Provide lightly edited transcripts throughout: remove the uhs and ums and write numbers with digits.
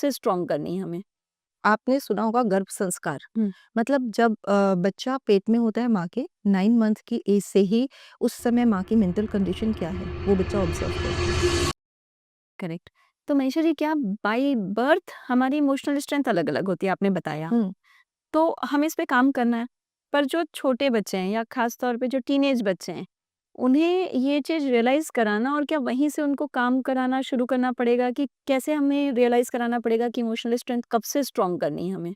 से स्ट्रॉन्ग करनी है हमें? आपने सुना होगा गर्भ संस्कार। हुँ। मतलब जब बच्चा पेट में होता है माँ के 9 मंथ की एज से ही उस समय माँ की मेंटल कंडीशन क्या है, वो बच्चा ऑब्ज़र्व करता है। करेक्ट। तो मनीषा जी, क्या बाय बर्थ हमारी इमोशनल स्ट्रेंथ अलग-अलग होती है, आपने बताया। हुँ, तो हमें इस पे काम करना है। पर जो छोटे बच्चे हैं या ख़ास तौर पे जो टीनेज बच्चे हैं, उन्हें ये चीज़ रियलाइज़ कराना और क्या वहीं से उनको काम कराना शुरू करना पड़ेगा कि कैसे हमें रियलाइज़ कराना पड़ेगा कि इमोशनल स्ट्रेंथ कब से स्ट्रॉन्ग करनी है हमें?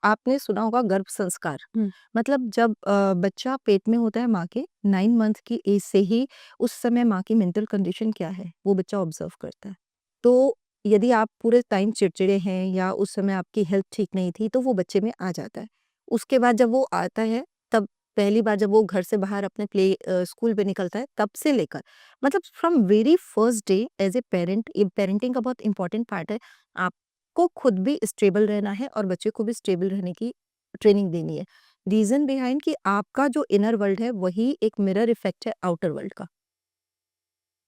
आपने सुना होगा गर्भ संस्कार। हुँ। मतलब जब बच्चा पेट में होता है माँ के 9 मंथ की एज से ही उस समय माँ की मेंटल कंडीशन क्या है, वो बच्चा ऑब्ज़र्व करता है। तो यदि आप पूरे टाइम चिड़चिड़े हैं या उस समय आपकी हेल्थ ठीक नहीं थी, तो वो बच्चे में आ जाता है। उसके बाद जब वो आता है, तब पहली बार जब वो घर से बाहर अपने स्कूल पे निकलता है, तब से लेकर मतलब from very first day as a parent, ये पेरेंटिंग का बहुत इम्पोर्टेंट पार्ट है। आपको खुद भी स्टेबल रहना है और बच्चे को भी स्टेबल रहने की ट्रेनिंग देनी है। रीज़न बिहाइंड कि आपका जो इनर वर्ल्ड है, वही एक मिरर इफ़ेक्ट है आउटर वर्ल्ड का।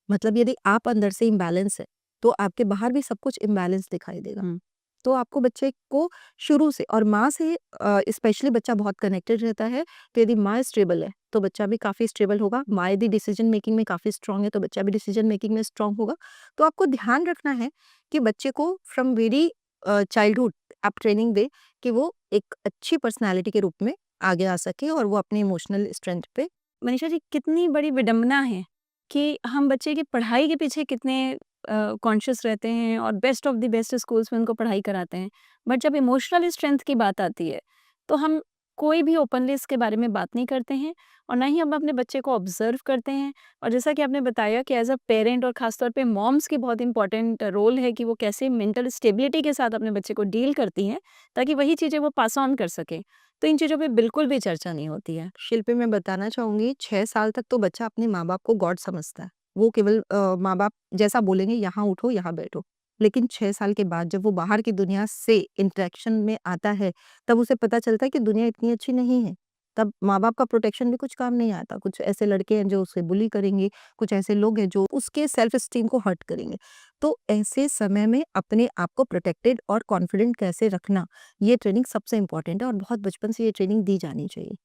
मतलब यदि आप अंदर से इम्बैलेंस है, तो आपके बाहर भी सब कुछ इम्बैलेंस दिखाई देगा। हुँ। तो आपको बच्चे को शुरू से और माँ से स्पेशली बच्चा बहुत कनेक्टेड रहता है, तो यदि माँ स्टेबल है, तो बच्चा भी काफ़ी स्टेबल होगा। माँ यदि डिसीज़न मेकिंग में काफ़ी स्ट्रॉन्ग है, तो बच्चा भी डिसीज़न मेकिंग में स्ट्रॉन्ग होगा। तो आपको ध्यान रखना है कि बच्चे को फ्रॉम वेरी चाइल्डहुड आप ट्रेनिंग दें कि वो एक अच्छी पर्सनैलिटी के रूप में आगे आ सके और वो अपनी इमोशनल स्ट्रेंथ पे मनीषा जी, कितनी बड़ी विडंबना है कि हम बच्चे की पढ़ाई के पीछे कितने कॉन्शियस रहते हैं और best of the best schools में उनको पढ़ाई कराते हैं। बट जब इमोशनल स्ट्रेंथ की बात आती है, तो हम कोई भी ओपनली इसके बारे में बात नहीं करते हैं और ना ही हम अपने बच्चे को ऑब्जर्व करते हैं। और जैसा कि आपने बताया कि एज़ अ पेरेंट और ख़ास तौर पे मॉम्स की बहुत इंपॉर्टेंट रोल है कि वो कैसे मेंटल स्टेबिलिटी के साथ अपने बच्चे को डील करती हैं, ताकि वही चीज़ें वो पास ऑन कर सकें। तो इन चीज़ों पे बिल्कुल भी चर्चा नहीं होती है। शिल्पी मैं बताना चाहूँगी 6 साल तक तो बच्चा अपने माँ-बाप को गॉड समझता है। वो केवल माँ-बाप जैसा बोलेंगे यहाँ उठो, यहाँ बैठो। लेकिन 6 साल के बाद जब वो बाहर की दुनिया से इंटरेक्शन में आता है, तब उसे पता चलता है कि दुनिया इतनी अच्छी नहीं है। तब माँ-बाप का प्रोटेक्शन भी कुछ काम नहीं आता। कुछ ऐसे लड़के हैं जो उसे बुली करेंगे, कुछ ऐसे लोग हैं जो उसके सेल्फ एस्टीम को हर्ट करेंगे। तो ऐसे समय में अपने आप को प्रोटेक्टेड और कॉन्फिडेंट कैसे रखना, ये ट्रेनिंग सबसे इम्पोर्टेंट है और बहुत बचपन से ये ट्रेनिंग दी जानी चाहिए।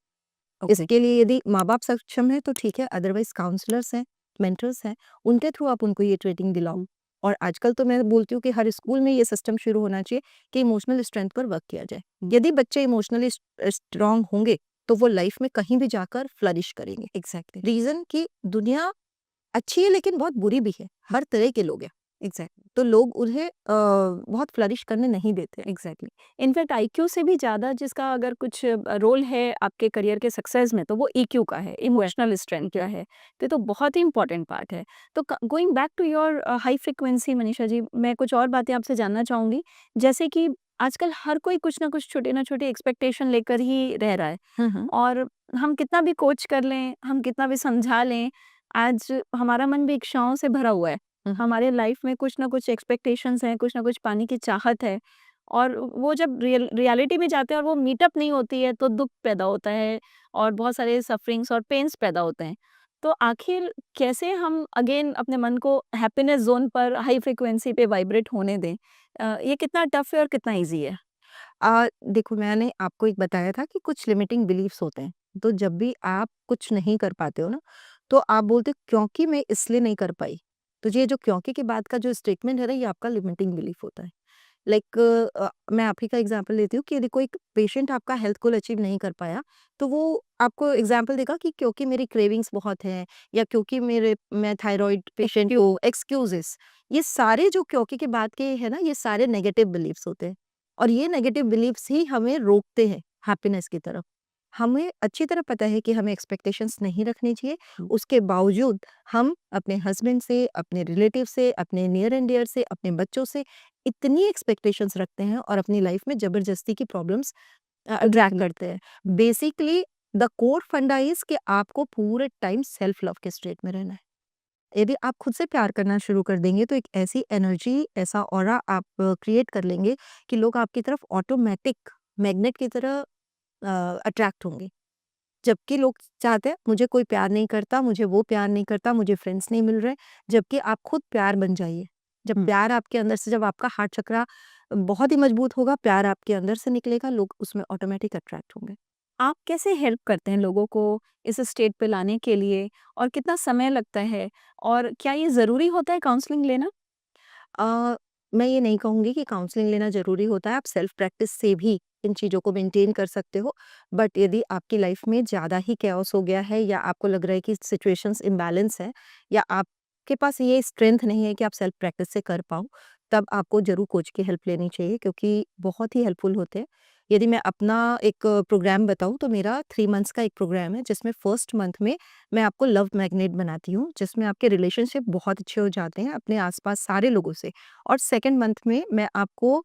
ओके। इसके लिए यदि माँ-बाप सक्षम हैं तो ठीक है, अदरवाइज़ काउंसलर्स हैं, मेंटर्स हैं, उनके थ्रू आप उनको ये ट्रेनिंग दिलाओ। हुँ। और आजकल तो मैं बोलती हूँ कि हर स्कूल में ये सिस्टम शुरू होना चाहिए कि इमोशनल स्ट्रेंथ पर वर्क किया जाए। यदि बच्चे इमोशनली स्ट्रॉन्ग होंगे, तो वो लाइफ में कहीं भी जाकर फ्लरिश करेंगे। एग्ज़ैक्टली। रीज़न कि दुनिया अच्छी है लेकिन बहुत बुरी भी है, हर तरह के लोग हैं, एग्ज़ैक्टली। तो लोग उन्हें बहुत फ्लरिश करने नहीं देते। एग्ज़ैक्टली। इनफैक्ट आईक्यू से भी ज़्यादा जिसका अगर कुछ रोल है आपके करियर के सक्सेस में, तो वो ईक्यू का है, इमोशनल स्ट्रेंथ का है। तो ये तो बहुत ही इम्पोर्टेंट पार्ट है। तो क going back to your high frequency Manisha ji, मैं कुछ और बातें आपसे जानना चाहूँगी। जैसे कि आजकल हर कोई कुछ ना कुछ छोटे ना छोटे एक्सपेक्टेशन लेकर ही रह रहा है हुँ, हुँ। और हम कितना भी कोच कर लें, हम कितना भी समझा लें, आज हमारा मन भी इच्छाओं से भरा हुआ है। हुँ, हुँ। हमारे लाइफ में कुछ ना कुछ एक्सपेक्टेशंस हैं, कुछ ना कुछ पाने की चाहत है और वो जब रियलिटी में जाते हैं और वो मीटअप नहीं होती है, तो दुःख पैदा होता है और बहुत सारे सफरिंग्स और पेन्स पैदा होते हैं। तो आखिर कैसे हम अगेन अपने मन को हैप्पीनेस ज़ोन पर हाई फ्रीक्वेंसी पे वाइब्रेट होने दें? ये कितना टफ है और कितना ईज़ी है? देखो मैंने आपको एक बताया था कि कुछ लिमिटिंग बिलीफ्स होते हैं। तो जब भी आप कुछ नहीं कर पाते हो ना, तो आप बोलते हो क्योंकि मैं इसलिए नहीं कर पाई। तो ये जो क्योंकि के बाद का जो स्टेटमेंट है ना, ये आपका लिमिटिंग बिलीफ होता है। लाइक मैं आप ही का एग्ज़ाम्पल लेती हूँ कि यदि कोई पेशेंट आपका हेल्थ गोल अचीव नहीं कर पाया, तो वो आपको एग्ज़ाम्पल देगा कि क्योंकि मेरी क्रेविंग्स बहुत हैं या क्योंकि मैं थायरॉइड पेशेंट हूँ, एक्सक्यूज़ेज़। ये सारे जो क्योंकि के बाद के है ना, ये सारे नेगेटिव बिलीफ्स होते हैं। और ये नेगेटिव बिलीफ्स ही हमें रोकते हैं हैप्पीनेस की तरफ। हमें अच्छी तरह पता है कि हमें एक्सपेक्टेशंस नहीं रखनी चाहिए, हुँ। उसके बावजूद हम अपने हस्बैंड से, अपने रिलेटिव से, अपने नियर एंड डियर से, अपने बच्चों से इतनी एक्सपेक्टेशंस रखते हैं और अपनी लाइफ में ज़बरदस्ती की प्रॉब्लम्स ड्रैग करते हैं। बेसिकली द कोर फंडा इज़ कि आपको पूरे टाइम सेल्फ लव के स्टेट में रहना है। यदि आप खुद से प्यार करना शुरू कर देंगे तो एक ऐसी एनर्जी, ऐसा ऑरा आप क्रिएट कर लेंगे कि लोग आपकी तरफ ऑटोमैटिक मैग्नेट की तरह अट्रैक्ट होंगे। जबकि लोग चाहते हैं मुझे कोई प्यार नहीं करता, मुझे वो प्यार नहीं करता, मुझे फ्रेंड्स नहीं मिल रहे, जबकि आप खुद प्यार बन जाइए। जब प्यार आपके अंदर से, जब आपका हार्ट चक्रा बहुत ही मजबूत होगा, प्यार आपके अंदर से निकलेगा, लोग उसमें ऑटोमेटिक अट्रैक्ट होंगे। आप कैसे हेल्प करते हैं लोगों को इस स्टेट पे लाने के लिए और कितना समय लगता है? और क्या ये ज़रूरी होता है काउंसलिंग लेना? अ, मैं ये नहीं कहूँगी कि काउंसलिंग लेना ज़रूरी होता है, आप सेल्फ प्रैक्टिस से भी इन चीज़ों को मेंटेन कर सकते हो। बट यदि आपकी लाइफ में ज़्यादा ही कैओस हो गया है या आपको लग रहा है कि सिचुएशंस इम्बैलेंस है या आपके पास ये स्ट्रेंथ नहीं है कि आप सेल्फ प्रैक्टिस से कर पाओ, तब आपको ज़रूर कोच की हेल्प लेनी चाहिए क्योंकि बहुत ही हेल्पफुल होते हैं। यदि मैं अपना एक प्रोग्राम बताऊँ तो मेरा 3 मंथ्स का एक प्रोग्राम है जिसमें फर्स्ट मंथ में मैं आपको लव मैग्नेट बनाती हूँ, जिसमें आपके रिलेशनशिप बहुत अच्छे हो जाते हैं अपने आस-पास सारे लोगों से। और सेकंड मंथ में मैं आपको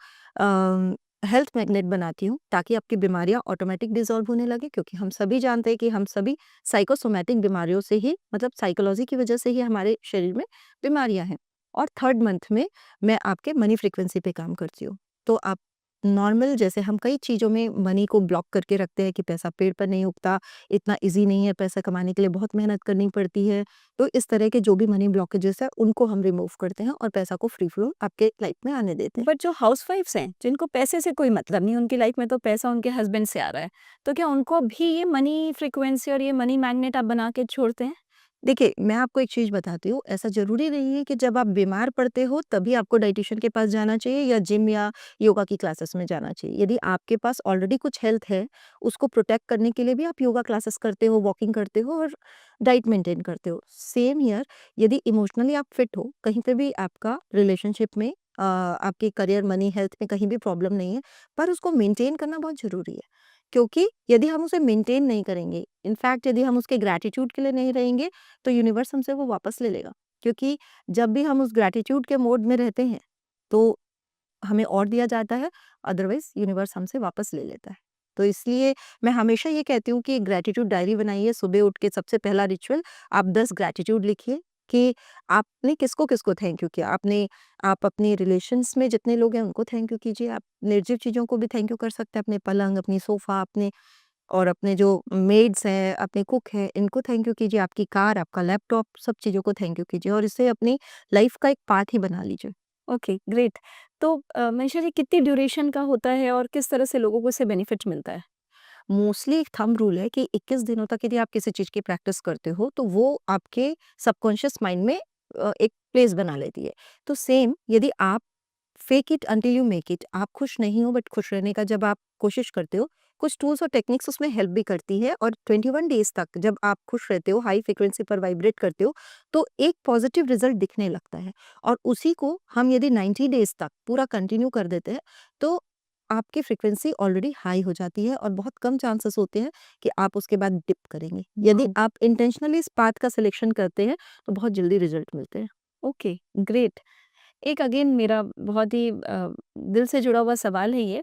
हेल्थ मैग्नेट बनाती हूँ ताकि आपकी बीमारियाँ ऑटोमेटिक डिसॉल्व होने लगे क्योंकि हम सभी जानते हैं कि हम सभी साइकोसोमैटिक बीमारियों से ही, मतलब साइकोलॉजी की वजह से ही हमारे शरीर में बीमारियाँ हैं। और थर्ड मंथ में मैं आपके मनी फ्रीक्वेंसी पे काम करती हूँ। तो आप नॉर्मल, जैसे हम कई चीज़ों में मनी को ब्लॉक करके रखते हैं कि पैसा पेड़ पर नहीं उगता, इतना ईज़ी नहीं है, पैसा कमाने के लिए बहुत मेहनत करनी पड़ती है। तो इस तरह के जो भी मनी ब्लॉकेजेस हैं, उनको हम रिमूव करते हैं और पैसा को फ्री फ्लो आपके लाइफ में आने देते हैं। बट जो हाउसवाइफ्स हैं, जिनको पैसे से कोई मतलब नहीं, उनकी लाइफ में तो पैसा उनके हस्बैंड से आ रहा है, तो क्या उनको भी ये मनी फ्रीक्वेंसी और ये मनी मैग्नेट आप बना के छोड़ते हैं? देखिए, मैं आपको एक चीज़ बताती हूँ, ऐसा ज़रूरी नहीं है कि जब आप बीमार पड़ते हो तभी आपको डायटीशियन के पास जाना चाहिए या जिम या योगा की क्लासेस में जाना चाहिए। यदि आपके पास ऑलरेडी कुछ हेल्थ है, उसको प्रोटेक्ट करने के लिए भी आप योगा क्लासेस करते हो, वॉकिंग करते हो और डाइट मेंटेन करते हो। सेम हियर, यदि इमोशनली आप फिट हो, कहीं पे भी आपका रिलेशनशिप में आपके करियर, मनी, हेल्थ में कहीं भी प्रॉब्लम नहीं है, पर उसको मेंटेन करना बहुत ज़रूरी है। क्योंकि यदि हम उसे मेंटेन नहीं करेंगे, इनफैक्ट यदि हम उसके ग्रैटिट्यूड के लिए नहीं रहेंगे, तो यूनिवर्स हमसे वो वापस ले लेगा। क्योंकि जब भी हम उस ग्रैटिट्यूड के मोड में रहते हैं, तो हमें और दिया जाता है, अदरवाइज़ यूनिवर्स हमसे वापस ले लेता है। तो इसलिए मैं हमेशा ये कहती हूँ कि ग्रैटिट्यूड डायरी बनाइए, सुबह उठ के सबसे पहला रिचुअल आप 10 ग्रैटिट्यूड लिखिए कि आपने किसको-किसको थैंक यू किया। आप अपने रिलेशंस में जितने लोग हैं उनको थैंक यू कीजिए, आप निर्जीव चीज़ों को भी थैंक यू कर सकते हैं, अपने पलंग, अपनी सोफ़ा, अपने और अपने जो मेड्स हैं, अपने कुक हैं, इनको थैंक यू कीजिए, आपकी कार, आपका लैपटॉप, सब चीज़ों को थैंक यू कीजिए और इसे अपनी लाइफ़ का एक पार्ट ही बना लीजिए। Okay, great. तो मनीषा जी, कितनी ड्यूरेशन का होता है और किस तरह से लोगों को इससे बेनिफिट मिलता है? मोस्टली एक थंब रूल है कि 21 दिनों तक यदि आप किसी चीज़ की प्रैक्टिस करते हो, तो वो आपके सबकॉन्शियस माइंड में एक प्लेस बना लेती है। तो सेम यदि आप fake it until you make it, आप खुश नहीं हो बट खुश रहने का जब आप कोशिश करते हो, कुछ टूल्स और टेक्निक्स उसमें हेल्प भी करती है और 21 डेज़ तक जब आप खुश रहते हो, हाई फ्रीक्वेंसी पर वाइब्रेट करते हो, तो एक पॉजिटिव रिजल्ट दिखने लगता है और उसी को हम यदि 90 डेज़ तक पूरा कंटिन्यू कर देते हैं, तो आपकी फ्रीक्वेंसी ऑलरेडी हाई हो जाती है और बहुत कम चांसेस होते हैं कि आप उसके बाद डिप करेंगे। यदि वाओ! आप इंटेंशनली इस पाथ का सिलेक्शन करते हैं, तो बहुत जल्दी रिजल्ट मिलते हैं। Okay, great. एक अगेन मेरा बहुत ही दिल से जुड़ा हुआ सवाल है ये।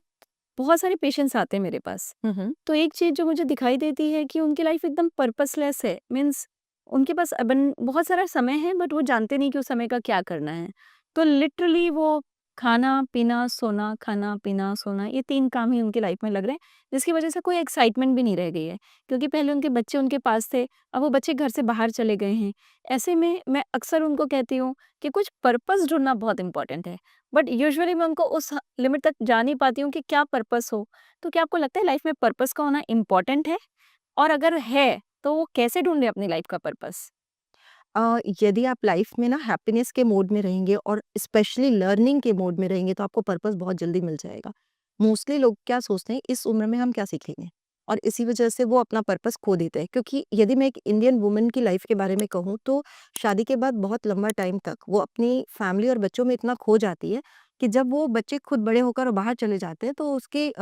बहुत सारे पेशेंट्स आते हैं मेरे पास। हुँ, हुँ। तो एक चीज़ जो मुझे दिखाई देती है कि उनकी लाइफ एकदम पर्पसलेस है। मीन्स उनके पास अबन बहुत सारा समय है बट वो जानते नहीं कि उस समय का क्या करना है। तो लिटरली वो खाना-पीना, सोना, खाना-पीना, सोना, ये 3 काम ही उनकी लाइफ में लग रहे हैं, जिसकी वजह से कोई एक्साइटमेंट भी नहीं रह गई है। क्योंकि पहले उनके बच्चे उनके पास थे, अब वो बच्चे घर से बाहर चले गए हैं। ऐसे में मैं अक्सर उनको कहती हूँ कि कुछ पर्पस ढूँढना बहुत इम्पोर्टेंट है। बट यूजुअली मैं उनको उस लिमिट तक जा नहीं पाती हूँ कि क्या पर्पस हो। तो क्या आपको लगता है लाइफ में पर्पस का होना इम्पोर्टेंट है? और अगर है, तो वो कैसे ढूँढे अपनी लाइफ का पर्पस? यदि आप लाइफ में ना हैप्पीनेस के मोड में रहेंगे और स्पेशली लर्निंग के मोड में रहेंगे तो आपको पर्पस बहुत जल्दी मिल जाएगा। मोस्टली लोग क्या सोचते हैं इस उम्र में हम क्या सीखेंगे और इसी वजह से वो अपना पर्पस खो देते हैं क्योंकि यदि मैं एक इंडियन वुमन की लाइफ के बारे में कहूँ तो शादी के बाद बहुत लंबा टाइम तक वो अपनी फैमिली और बच्चों में इतना खो जाती है कि जब वो बच्चे खुद बड़े होकर बाहर चले जाते हैं तो उसके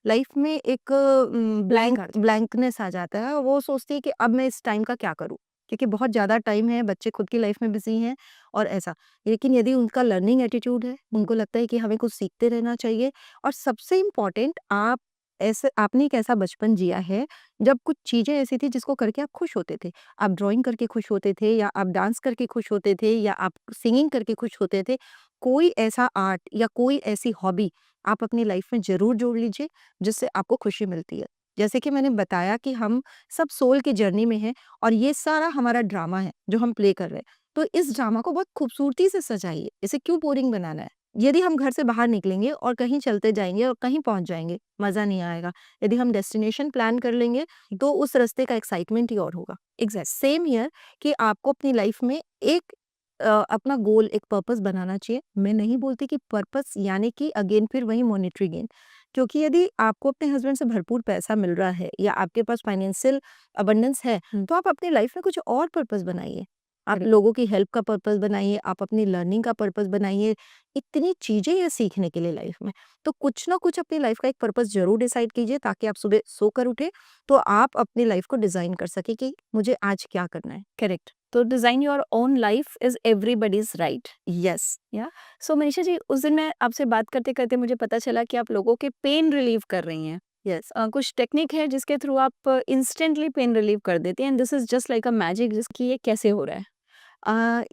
लाइफ में एक ब्लैंक ब्लैंक आ जाता ब्लैंकनेस आ जाता है और वो सोचती है कि अब मैं इस टाइम का क्या करूँ क्योंकि बहुत ज़्यादा टाइम है, बच्चे खुद की लाइफ में बिज़ी हैं और ऐसा। लेकिन यदि उनका लर्निंग एटीट्यूड है, उनको लगता है कि हमें कुछ सीखते रहना चाहिए और सबसे इम्पोर्टेंट आप ऐसे आपने एक ऐसा बचपन जिया है, जब कुछ चीज़ें ऐसी थी जिसको करके आप खुश होते थे। आप ड्राइंग करके खुश होते थे या आप डांस करके खुश होते थे या आप सिंगिंग करके खुश होते थे। कोई ऐसा आर्ट या कोई ऐसी हॉबी आप अपनी लाइफ में ज़रूर जोड़ लीजिए, जिससे आपको खुशी मिलती है। जैसे कि मैंने बताया कि हम सब सोल की जर्नी में हैं और ये सारा हमारा ड्रामा है जो हम प्ले कर रहे हैं। तो इस ड्रामा को बहुत खूबसूरती से सजाइए, इसे क्यों बोरिंग बनाना है? यदि हम घर से बाहर निकलेंगे और कहीं चलते जाएँगे और कहीं पहुँच जाएँगे, मज़ा नहीं आएगा। यदि हम डेस्टिनेशन प्लान कर लेंगे, तो उस रास्ते का एक्साइटमेंट ही और होगा। एग्ज़ैक्ट सेम हियर कि आपको अपनी लाइफ में एक अपना गोल, एक पर्पस बनाना चाहिए। मैं नहीं बोलती कि पर्पस यानी कि अगेन फिर वही मॉनेटरी गेन, क्योंकि यदि आपको अपने हस्बैंड से भरपूर पैसा मिल रहा है या आपके पास फाइनेंशियल अबंडेंस है, हुँ, तो आप अपनी लाइफ में कुछ और पर्पस बनाइए। आप करेक्ट, लोगों की हेल्प का पर्पस बनाइए, आप अपनी लर्निंग का पर्पस बनाइए। इतनी चीज़ें हैं सीखने के लिए लाइफ में, तो कुछ ना कुछ अपनी लाइफ का एक पर्पस ज़रूर डिसाइड कीजिए ताकि आप सुबह सोकर उठें, तो आप अपनी लाइफ को डिज़ाइन कर सकें कि मुझे आज क्या करना है। करेक्ट। तो design your own life is everybody's right. Yes, yeah so Manisha ji, उस दिन मैं आपसे बात करते-करते मुझे पता चला कि आप लोगों के पेन रिलीव कर रही हैं। यस। कुछ टेक्निक है जिसके थ्रू आप इंस्टेंटली पेन रिलीव कर देती हैं and this is just like a magic, जिसकी ये कैसे हो रहा है?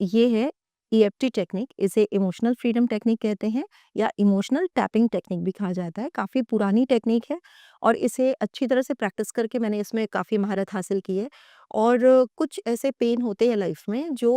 ये है ईएफटी टेक्निक, इसे इमोशनल फ्रीडम टेक्निक कहते हैं या इमोशनल टैपिंग टेक्निक भी कहा जाता है। काफ़ी पुरानी टेक्निक है और इसे अच्छी तरह से प्रैक्टिस करके मैंने इसमें काफ़ी महारत हासिल की है। और कुछ ऐसे पेन होते हैं लाइफ में जो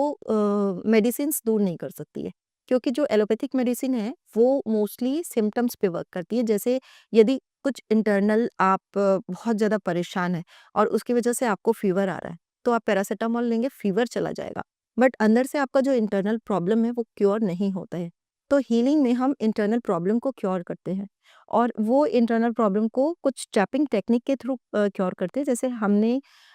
मेडिसिन्स दूर नहीं कर सकती है, क्योंकि जो एलोपैथिक मेडिसिन है वो मोस्टली सिम्पटम्स पे वर्क करती है। जैसे यदि कुछ इंटरनल आप बहुत ज़्यादा परेशान हैं और उसकी वजह से आपको फीवर आ रहा है, तो आप पैरासिटामोल लेंगे, फीवर चला जाएगा। बट अंदर से आपका जो इंटरनल प्रॉब्लम है वो क्योर नहीं होता है। तो हीलिंग में हम इंटरनल प्रॉब्लम को क्योर करते हैं और वो इंटरनल प्रॉब्लम को कुछ टैपिंग टेक्निक के थ्रू क्योर करते हैं। जैसे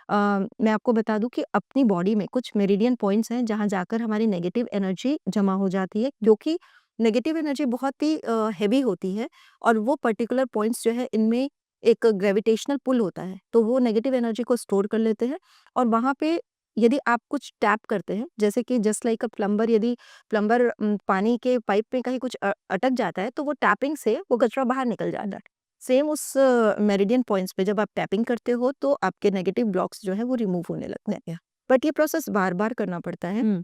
मैं आपको बता दूं कि अपनी बॉडी में कुछ मेरिडियन पॉइंट्स हैं जहां जाकर हमारी नेगेटिव एनर्जी जमा हो जाती है, जो कि नेगेटिव एनर्जी बहुत ही हैवी होती है और वो पर्टिकुलर पॉइंट्स जो है इनमें एक ग्रेविटेशनल पुल होता है, तो वो नेगेटिव एनर्जी को स्टोर कर लेते हैं। और वहाँ पे यदि आप कुछ टैप करते हैं, जैसे कि जस्ट लाइक अ प्लम्बर, यदि प्लम्बर पानी के पाइप में कहीं कुछ अटक जाता है, तो वो टैपिंग से वो कचरा बाहर निकल जाता है। सेम उस मेरिडियन पॉइंट्स पे जब आप टैपिंग करते हो, तो आपके नेगेटिव ब्लॉक्स जो है वो रिमूव होने लगते हैं। बट ये प्रोसेस बार-बार करना पड़ता है। हुँ,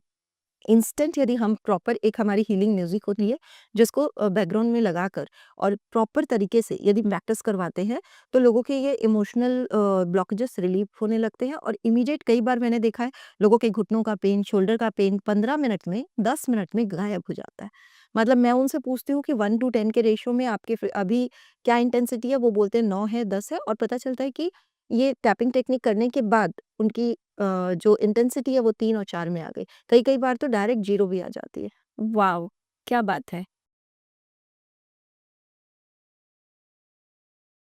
इंस्टेंट यदि हम प्रॉपर एक हमारी हीलिंग म्यूजिक होती है जिसको बैकग्राउंड में लगाकर और प्रॉपर तरीके से यदि प्रैक्टिस करवाते हैं, तो लोगों के ये इमोशनल ब्लॉकेजेस रिलीव होने लगते हैं और इमीडिएट, कई बार मैंने देखा है लोगों के घुटनों का पेन, शोल्डर का पेन 15 मिनट में, 10 मिनट में गायब हो जाता है। मतलब मैं उनसे पूछती हूँ कि 1 टू 10 के रेशियो में आपके अभी क्या इंटेंसिटी है, वो बोलते हैं 9 है, 10 है, और पता चलता है कि ये टैपिंग टेक्निक करने के बाद उनकी जो इंटेंसिटी है वो 3 और 4 में आ गई। कई-कई बार तो डायरेक्ट 0 भी आ जाती है। वॉव! क्या बात है।